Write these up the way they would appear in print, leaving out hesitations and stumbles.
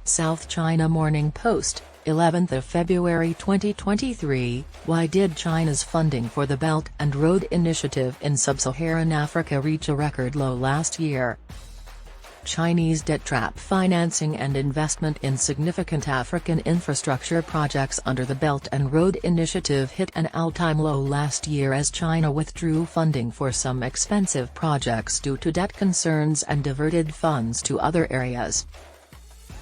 South China Morning Post, 11th of February 2023, why did China's funding for the Belt and Road Initiative in sub-Saharan Africa reach a record low last year? Chinese debt trap financing and investment in significant African infrastructure projects under the Belt and Road Initiative hit an all-time low last year as China withdrew funding for some expensive projects due to debt concerns and diverted funds to other areas.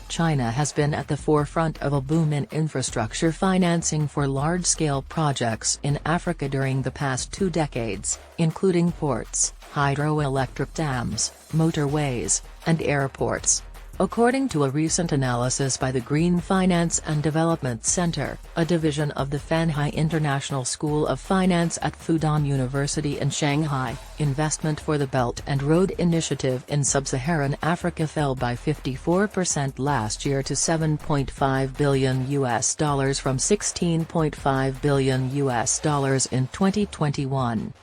China has been at the forefront of a boom in infrastructure financing for large-scale projects in Africa during the past 2 decades, including ports, hydroelectric dams, motorways, and airports. According to a recent analysis by the Green Finance and Development Center, a division of the Fanhai International School of Finance at Fudan University in Shanghai, investment for the Belt and Road Initiative in sub-Saharan Africa fell by 54% last year to $7.5 billion from $16.5 billion in 2021.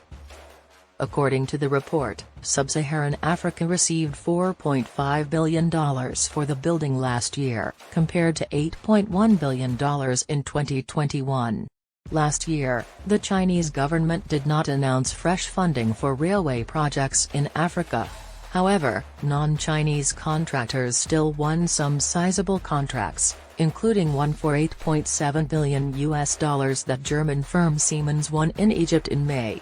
According to the report, sub-Saharan Africa received $4.5 billion for the building last year, compared to $8.1 billion in 2021. Last year, the Chinese government did not announce fresh funding for railway projects in Africa. However, non-Chinese contractors still won some sizable contracts, including one for $8.7 billion that German firm Siemens won in Egypt in May.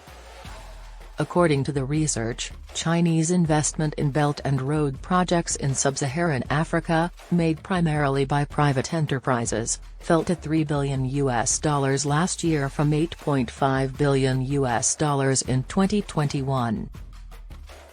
According to the research, Chinese investment in Belt and Road projects in sub-Saharan Africa, made primarily by private enterprises, fell to $3 billion last year from $8.5 billion in 2021.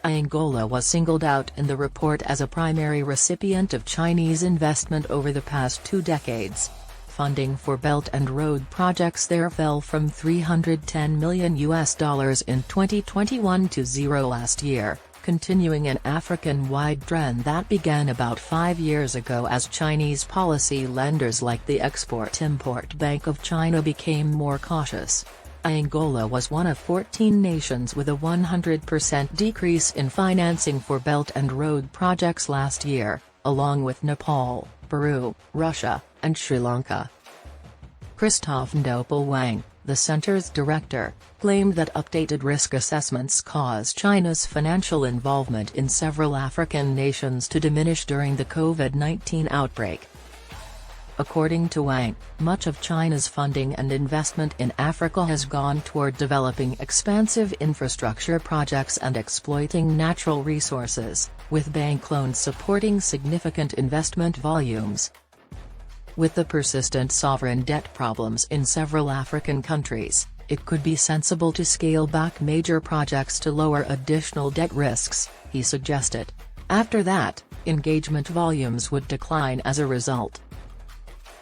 Angola was singled out in the report as a primary recipient of Chinese investment over the past 2 decades. Funding for Belt and Road projects there fell from $310 million in 2021 to zero last year, continuing an African-wide trend that began about 5 years ago as Chinese policy lenders like the Export-Import Bank of China became more cautious. Angola was one of 14 nations with a 100% decrease in financing for Belt and Road projects last year, along with Nepal, Peru, Russia, and Sri Lanka. Christophe Ndopel Wang, the center's director, claimed that updated risk assessments caused China's financial involvement in several African nations to diminish during the COVID-19 outbreak. According to Wang, much of China's funding and investment in Africa has gone toward developing expansive infrastructure projects and exploiting natural resources, with bank loans supporting significant investment volumes. With the persistent sovereign debt problems in several African countries, it could be sensible to scale back major projects to lower additional debt risks, he suggested. After that, engagement volumes would decline as a result.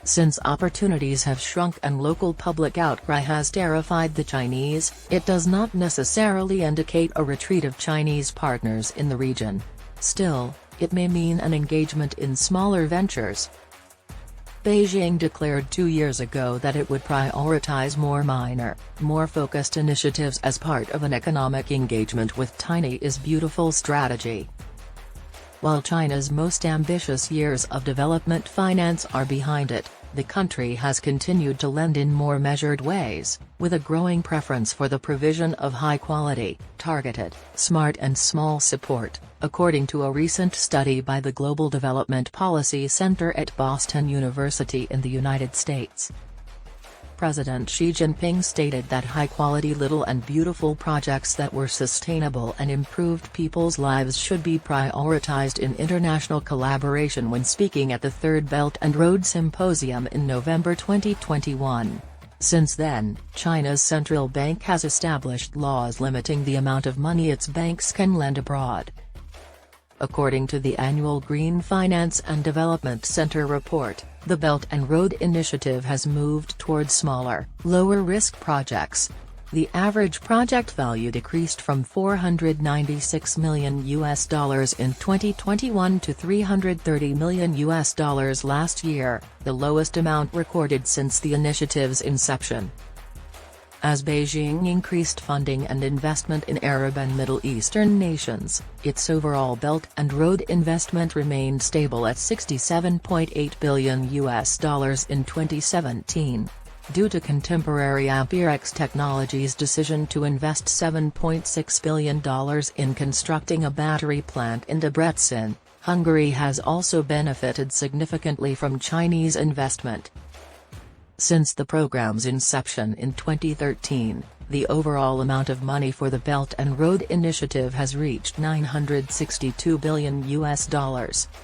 Since opportunities have shrunk and local public outcry has terrified the Chinese, it does not necessarily indicate a retreat of Chinese partners in the region. Still, it may mean an engagement in smaller ventures. Beijing declared 2 years ago that it would prioritize more minor, more focused initiatives as part of an economic engagement with Tiny is Beautiful strategy. While China's most ambitious years of development finance are behind it, the country has continued to lend in more measured ways, with a growing preference for the provision of high-quality, targeted, smart and small support, according to a recent study by the Global Development Policy Center at Boston University in the United States. President Xi Jinping stated that high-quality little and beautiful projects that were sustainable and improved people's lives should be prioritized in international collaboration when speaking at the Third Belt and Road Symposium in November 2021. Since then, China's central bank has established laws limiting the amount of money its banks can lend abroad. According to the annual Green Finance and Development Center report, the Belt and Road Initiative has moved toward smaller, lower-risk projects. The average project value decreased from $496 million in 2021 to $330 million last year, the lowest amount recorded since the initiative's inception. As Beijing increased funding and investment in Arab and Middle Eastern nations, its overall Belt and Road investment remained stable at $67.8 billion in 2017. Due to contemporary Amperex Technologies' decision to invest $7.6 billion in constructing a battery plant in Debrecen, Hungary has also benefited significantly from Chinese investment. Since the program's inception in 2013, the overall amount of money for the Belt and Road Initiative has reached $962 billion,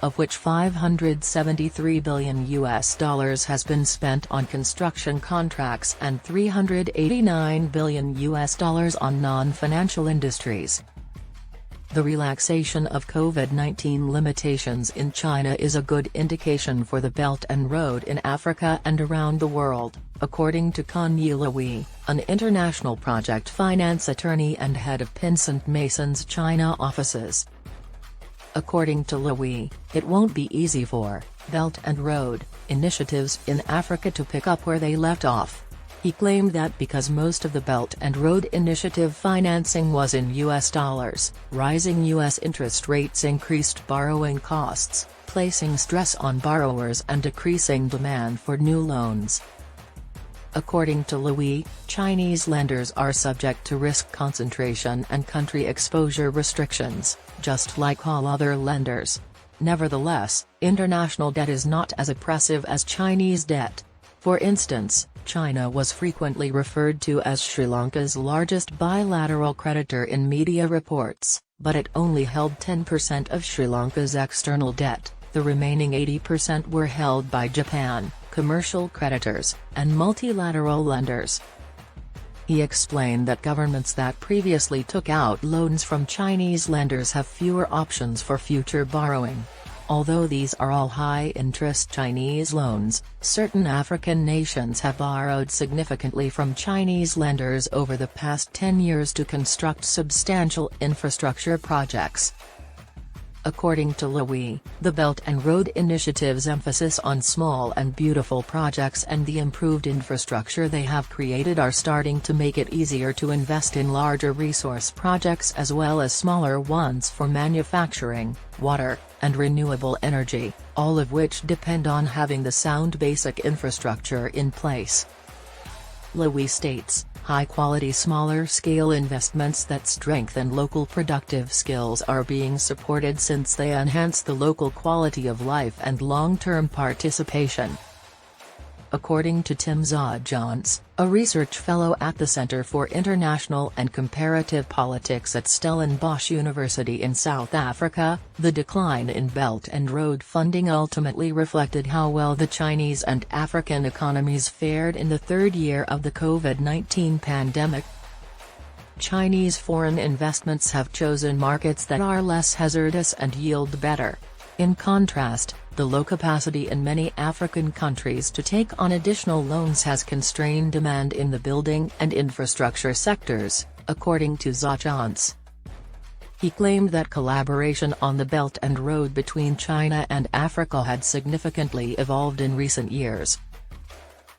of which $573 billion has been spent on construction contracts and $389 billion on non-financial industries. The relaxation of COVID-19 limitations in China is a good indication for the Belt and Road in Africa and around the world, according to Connie Louis, an international project finance attorney and head of Pinsent Mason's China offices. According to Louis, it won't be easy for Belt and Road initiatives in Africa to pick up where they left off. He claimed that because most of the Belt and Road Initiative financing was in US dollars, rising US interest rates increased borrowing costs, placing stress on borrowers and decreasing demand for new loans. According to Louis, Chinese lenders are subject to risk concentration and country exposure restrictions, just like all other lenders. Nevertheless, international debt is not as oppressive as Chinese debt. For instance, China was frequently referred to as Sri Lanka's largest bilateral creditor in media reports, but it only held 10% of Sri Lanka's external debt. The remaining 80% were held by Japan, commercial creditors, and multilateral lenders. He explained that governments that previously took out loans from Chinese lenders have fewer options for future borrowing. Although these are all high-interest Chinese loans, certain African nations have borrowed significantly from Chinese lenders over the past 10 years to construct substantial infrastructure projects. According to Louis, the Belt and Road Initiative's emphasis on small and beautiful projects and the improved infrastructure they have created are starting to make it easier to invest in larger resource projects as well as smaller ones for manufacturing, water, and renewable energy, all of which depend on having the sound basic infrastructure in place. Louis states, high-quality smaller-scale investments that strengthen local productive skills are being supported since they enhance the local quality of life and long-term participation. According to Tim Zajans, a research fellow at the Center for International and Comparative Politics at Stellenbosch University in South Africa, the decline in Belt and Road funding ultimately reflected how well the Chinese and African economies fared in the third year of the COVID-19 pandemic. Chinese foreign investments have chosen markets that are less hazardous and yield better. In contrast, the low capacity in many African countries to take on additional loans has constrained demand in the building and infrastructure sectors, according to Zajans. He claimed that collaboration on the Belt and Road between China and Africa had significantly evolved in recent years.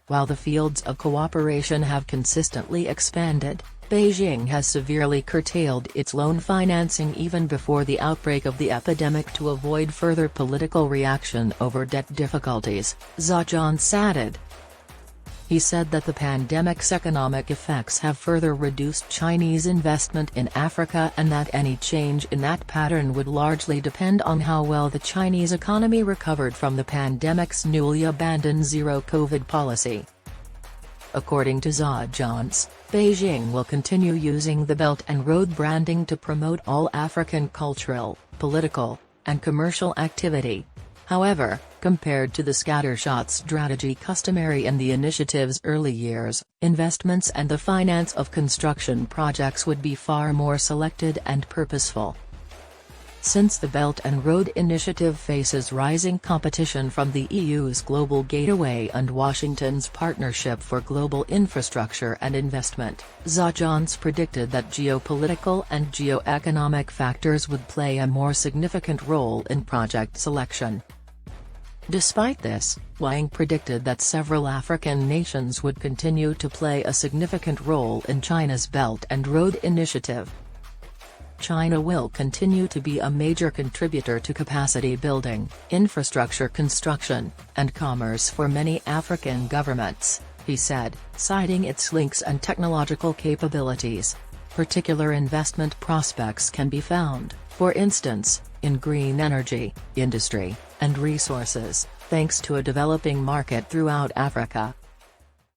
While the fields of cooperation have consistently expanded, Beijing has severely curtailed its loan financing even before the outbreak of the epidemic to avoid further political reaction over debt difficulties, Zajans added. He said that the pandemic's economic effects have further reduced Chinese investment in Africa and that any change in that pattern would largely depend on how well the Chinese economy recovered from the pandemic's newly abandoned zero-COVID policy. According to Zajans, Beijing will continue using the Belt and Road branding to promote all African cultural, political, and commercial activity. However, compared to the scattershot strategy customary in the initiative's early years, investments and the finance of construction projects would be far more selected and purposeful. Since the Belt and Road Initiative faces rising competition from the EU's Global Gateway and Washington's Partnership for Global Infrastructure and Investment, Zajans predicted that geopolitical and geoeconomic factors would play a more significant role in project selection. Despite this, Wang predicted that several African nations would continue to play a significant role in China's Belt and Road Initiative. China will continue to be a major contributor to capacity building, infrastructure construction, and commerce for many African governments, he said, citing its links and technological capabilities. Particular investment prospects can be found, for instance, in green energy, industry, and resources, thanks to a developing market throughout Africa.